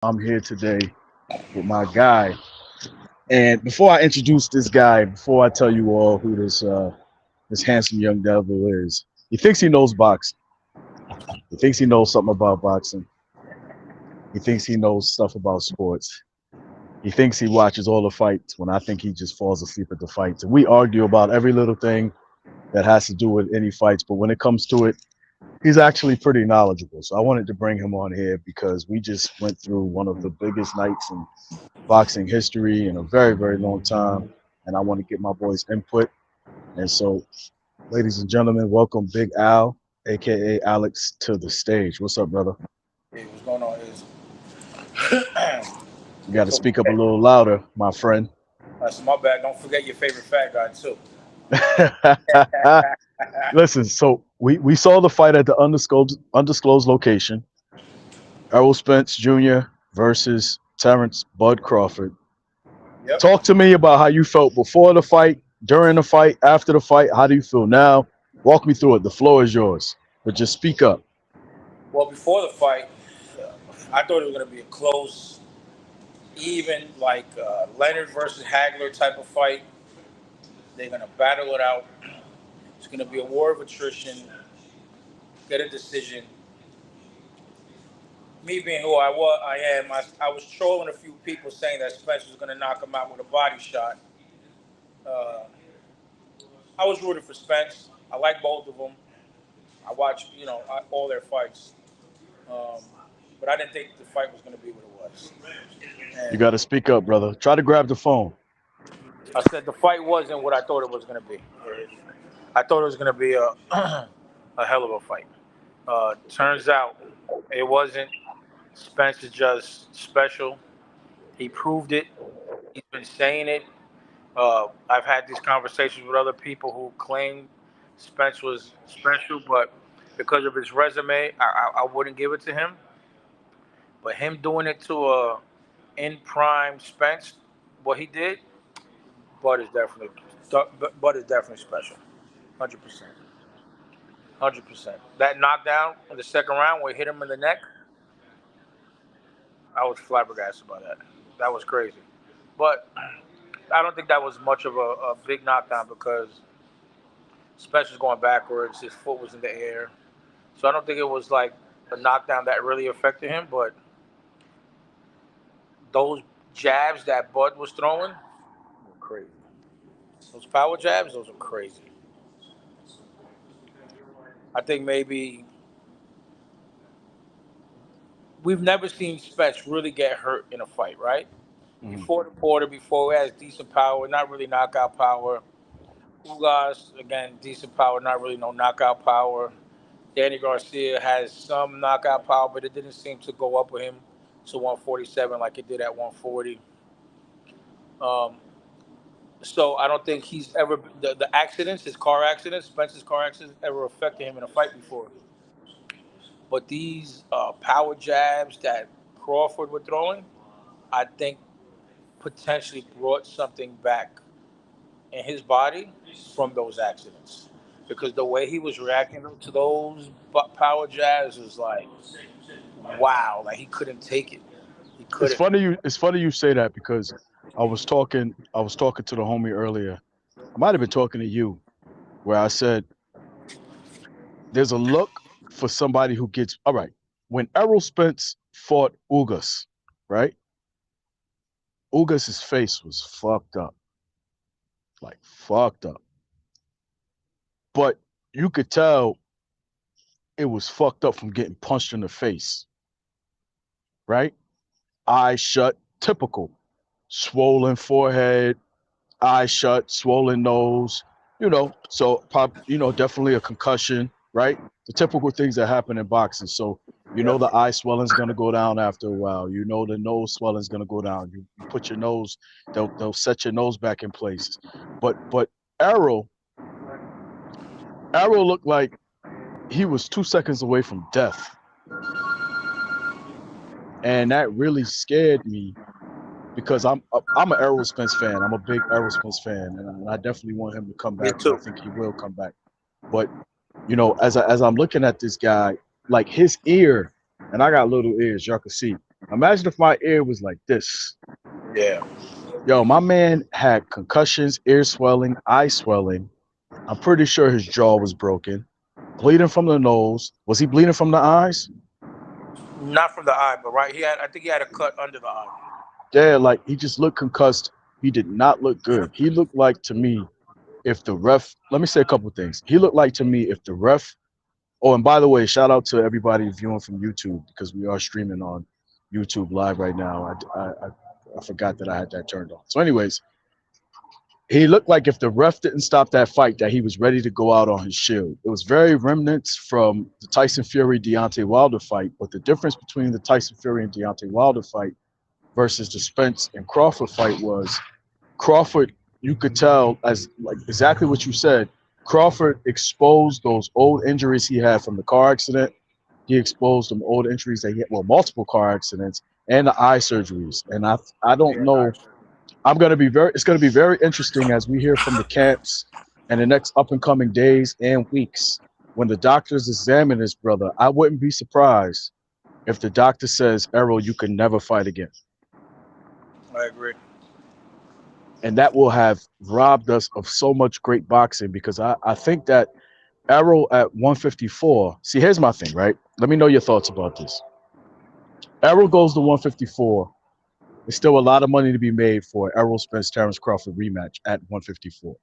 I'm here today with my guy. And before I introduce this guy, before I tell you all who this handsome young devil is, he thinks he knows boxing. He thinks he knows something about boxing. He thinks he knows stuff about sports. He thinks he watches all the fights when I think he just falls asleep at the fights. And we argue about every little thing that has to do with any fights, but when it comes to it, he's actually pretty knowledgeable. So I wanted to bring him on here because we just went through one of the biggest nights in boxing history in a very, very long time. And I want to get my boys' input. And so, ladies and gentlemen, welcome Big Al, aka Alex, to the stage. What's up, brother? Hey, what's going on is You got to so speak up a little louder, my friend. that's my bad. Don't forget your favorite fat guy too. Listen, so we saw the fight at the undisclosed location. Errol Spence Jr. versus Terrence Bud Crawford. Yep. Talk to me about how you felt before the fight, during the fight, after the fight. How do you feel now? Walk me through it. The floor is yours. But just speak up. Well, before the fight, I thought it was going to be a close, even like Leonard versus Hagler type of fight. They're going to battle it out. It's going to be a war of attrition. Get a decision. Me being who I am. I was trolling a few people saying that Spence was going to knock him out with a body shot. Uh, I was rooting for Spence. I like both of them. I watched, all their fights. Um, but I didn't think the fight was going to be what it was. You And got to speak up, brother. Try to grab the phone. I said the fight wasn't what I thought it was going to be. I thought it was going to be a a hell of a fight. Turns out it wasn't. Spence is just special. He proved it. He's been saying it. I've had these conversations with other people who claim Spence was special, but because of his resume, I wouldn't give it to him. But him doing it to a in prime Spence, what he did, Bud is definitely Bud is definitely special, 100%, 100%. That knockdown in the second round where he hit him in the neck, I was flabbergasted by that. That was crazy. But I don't think that was much of a big knockdown because Spence was going backwards. His foot was in the air, so I don't think it was like a knockdown that really affected him. But those jabs that Bud was throwing were crazy. Those power jabs, those are crazy. I think maybe we've never seen Spence really get hurt in a fight, right? Mhm. Before the Porter, before he has decent power, not really knockout power. Ugas, again, decent power, not really no knockout power. Danny Garcia has some knockout power, but it didn't seem to go up with him to 147 like it did at 140. Um, so I don't think he's ever the accidents, his car accidents, Spencer's car accidents, ever affected him in a fight before. But these power jabs that Crawford were throwing, I think potentially brought something back in his body from those accidents. Because the way he was reacting to those power jabs was like, wow, like he couldn't take it. He It's couldn't. funny you say that because I was talking to the homie earlier. I might have been talking to you where I said there's a look for somebody who gets all right. When Errol Spence fought Ugas, right? Ugas's face was fucked up, like fucked up. But you could tell it was fucked up from getting punched in the face, right? Eyes shut, typical. Swollen forehead, eyes shut, swollen nose, so definitely a concussion, right? The typical things that happen in boxing. So, Yep. the eye swelling's gonna go down after a while. The nose swelling's gonna go down. You put your nose, they'll set your nose back in place. But Errol, Errol looked like he was 2 seconds away from death. And that really scared me because I'm an Errol Spence fan. I'm a big Errol Spence fan, and I definitely want him to come Me back because I too. think he will come back. But as I'm looking at this guy, like his ear, and I got little ears, y'all can see. Imagine if my ear was like this. Yeah. Yo, my man had concussions, ear swelling, eye swelling. I'm pretty sure his jaw was broken, bleeding from the nose. Was he bleeding from the eyes? Not from the eye, but right. I think he had a cut under the eye. Yeah, like he just looked concussed. He did not look good. He looked like to me if the ref, let me say a couple of things. He looked like to me if the ref, oh, and by the way, shout out to everybody viewing from YouTube because we are streaming on YouTube live right now. I forgot that I had that turned on. So, anyways, he looked like if the ref didn't stop that fight, that he was ready to go out on his shield. It was very remnants from the Tyson Fury Deontay Wilder fight, but the difference between the Tyson Fury and Deontay Wilder fight versus the Spence and Crawford fight was Crawford, you could tell as like exactly what you said. Crawford exposed those old injuries he had from the car accident. He exposed them old injuries that he had, well, multiple car accidents and the eye surgeries. And I don't Yeah, know. nice. I'm gonna be very. It's gonna be very interesting as we hear from the camps and the next up and coming days and weeks when the doctors examine this brother. I wouldn't be surprised if the doctor says, "Errol, you can never fight again." I agree. And that will have robbed us of so much great boxing because I think that Errol at 154. See, here's my thing, right? Let me know your thoughts about this. Errol goes to 154. There's still a lot of money to be made for Errol Spence Terrence Crawford rematch at 154.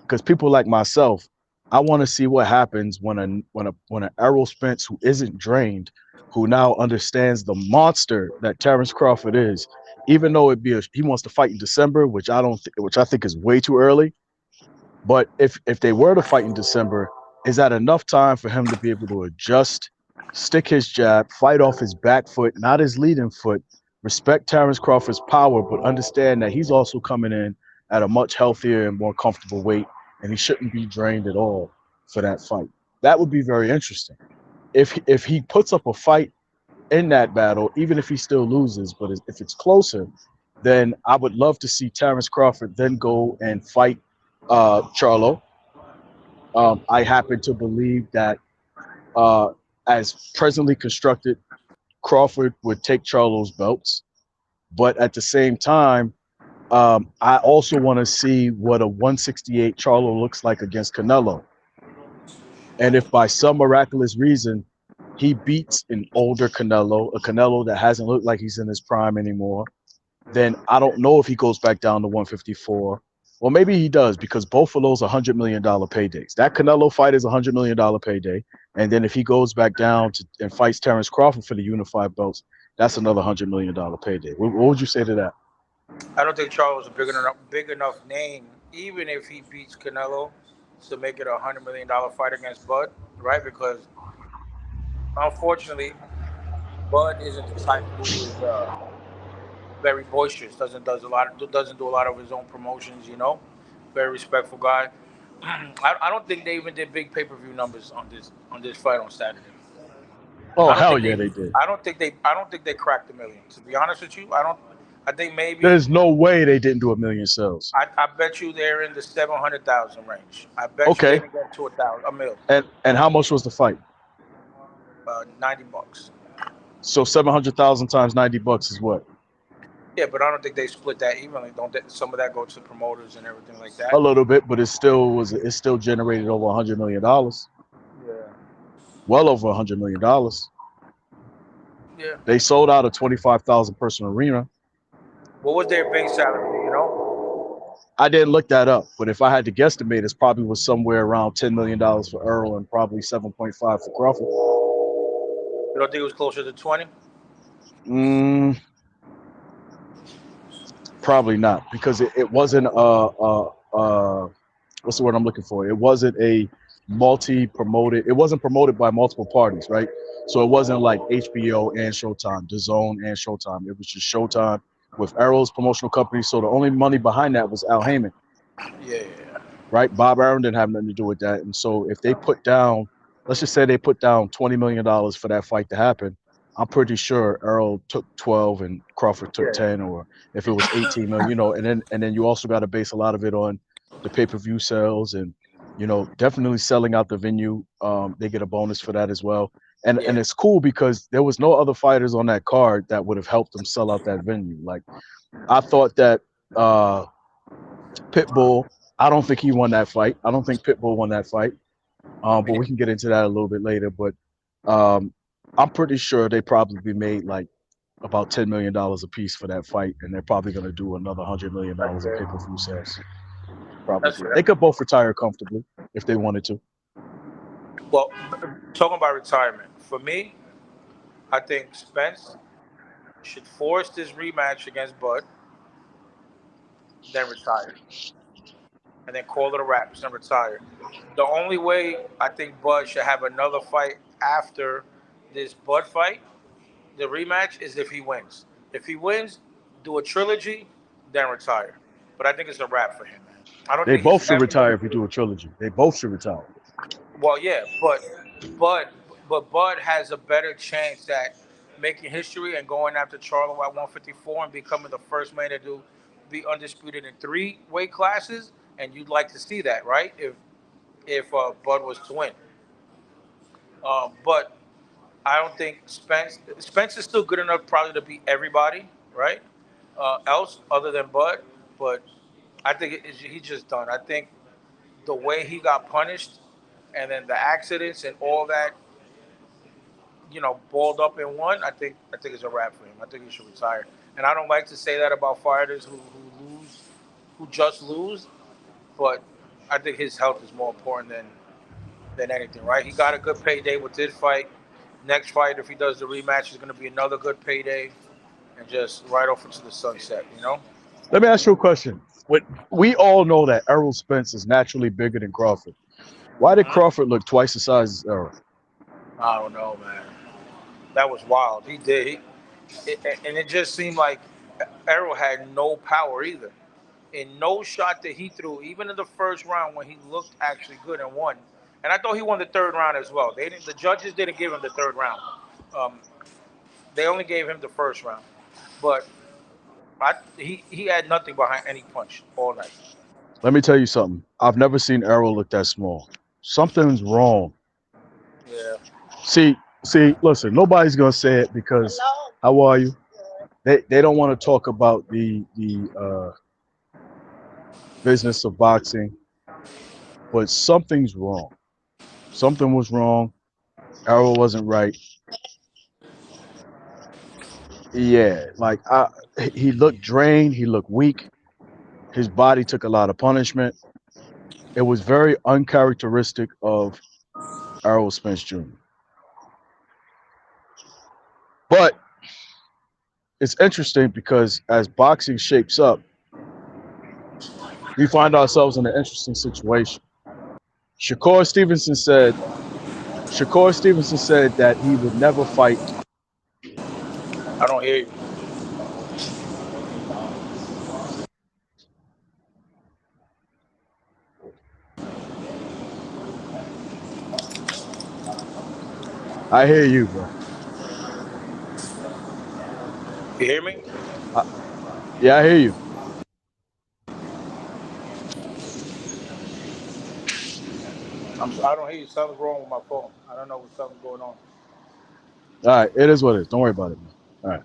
Because people like myself, I want to see what happens when an Errol Spence who isn't drained, who now understands the monster that Terrence Crawford is, even though he wants to fight in December, which I think is way too early. But if they were to fight in December, is that enough time for him to be able to adjust, stick his jab, fight off his back foot, not his leading foot, respect Terrence Crawford's power, but understand that he's also coming in at a much healthier and more comfortable weight, and he shouldn't be drained at all for that fight. That would be very interesting. If he puts up a fight in that battle, even if he still loses, but if it's closer, then I would love to see Terrence Crawford then go and fight Charlo. I happen to believe that uh, as presently constructed, Crawford would take Charlo's belts. But at the same time, I also want to see what a 168 Charlo looks like against Canelo. And if by some miraculous reason he beats an older Canelo, a Canelo that hasn't looked like he's in his prime anymore, then I don't know if he goes back down to 154. Well, maybe he does because both of those are $100 million paydays. That Canelo fight is $100 million payday, and then if he goes back down and fights Terrence Crawford for the unified belts, that's another $100 million payday. What would you say to that? I don't think Charles is a big enough name, even if he beats Canelo, to make it $100 million fight against Bud, right? Because unfortunately, Bud isn't the type who is very boisterous. Doesn't do a lot of his own promotions. Very respectful guy. I don't think they even did big pay-per-view numbers on this fight on Saturday. Oh I don't hell think yeah, they. they did. I don't think they cracked the million. To be honest with you, I don't. I think maybe. There's no way they didn't do a million sales. I bet you they're in the 700,000 range. I bet you they Okay, didn't get to a mil, and how much was the fight? $90. So 700,000 times $90 is what? Yeah, but I don't think they split that evenly. Don't some of that go to the promoters and everything like A that? little bit, but it still generated over $100 million. Yeah. Well over $100 million. Yeah. They sold out a 25,000 person arena. What was their base salary? Do you know? I didn't look that up, but if I had to guesstimate, it probably was somewhere around $10 million for Earl and probably 7.5 for Crawford. You don't think it was closer to 20? Mm, probably not because it wasn't what's the word I'm looking for? It wasn't a multi promoted. It wasn't promoted by multiple parties, right? So it wasn't like HBO and Showtime, DAZN and Showtime. It was just Showtime with Arrow's promotional company. So the only money behind that was Al Heyman, Yeah. right? Bob Arum didn't have nothing to do with that. And so if they put down, let's just say they put down $20 million for that fight to happen, I'm pretty sure Errol took 12 and Crawford took Yeah. 10, or if it was 18 million, and then you also got to base a lot of it on the pay-per-view sales and definitely selling out the venue. They get a bonus for that as well. And Yeah, it's cool because there was no other fighters on that card that would have helped them sell out that venue. Like I thought that uh, Pitbull. I don't think he won that fight. I don't think Pitbull won that fight. me But we neither. can get into that a little bit later. But um, I'm pretty sure they probably made like about $10 million a piece for that fight, and they're probably going to do another $100 million in pay-per-view sales. That's Probably fair. they could both retire comfortably if they wanted to. Well, talking about retirement, for me, I think Spence should force this rematch against Bud, then retire, and then call it a wrap and retire. The only way I think Bud should have another fight after this Bud fight, the rematch, is if he wins. If he wins, do a trilogy, then retire. But I think it's a wrap for him, man. I don't They think he's both should ever retire gonna. if you do a trilogy. They both should retire. Well, yeah, but but Bud has a better chance at making history and going after Charlo at 154 and becoming the first man to do be undisputed in three weight classes. And you'd like to see that, right? If Bud was to win, but I don't think Spence is still good enough probably to beat everybody, right? Else other than Bud, but I think he's just done. I think the way he got punished, and then the accidents and all that, balled up in one. I think it's a wrap for him. I think he should retire. And I don't like to say that about fighters who lose, who just lose, but I think his health is more important than anything, right? He got a good payday with this fight. Next fight, if he does the rematch, is going to be another good payday, and just right off into the sunset. Let me ask you a question. We all know that Errol Spence is naturally bigger than Crawford. Why did Mhm. Crawford look twice the size as Errol? I don't know, man. That was wild. He did. And it just seemed like Errol had no power either. In no shot that he threw, even in the first round when he looked actually good and won. And I thought he won the third round as well. They didn't. The judges didn't give him the third round. Um, they only gave him the first round. But he had nothing behind any punch all night. Let me tell you something. I've never seen Errol look that small. Something's wrong. Yeah. See, listen, nobody's gonna say it because how are you? They don't want to talk about the business of boxing, but something's wrong. Something was wrong. Errol wasn't right. Yeah, he looked drained. He looked weak. His body took a lot of punishment. It was very uncharacteristic of Errol Spence Jr. But it's interesting because as boxing shapes up, we find ourselves in an interesting situation. Shakur Stevenson said Shakur Stevenson said that he would never fight. I don't hear you. I hear you, bro. You hear me? I, yeah, I hear you. I don't hear you. Something's wrong with my phone. I don't know what's something going on. All right, it is what it is. Don't worry about it, man. All right.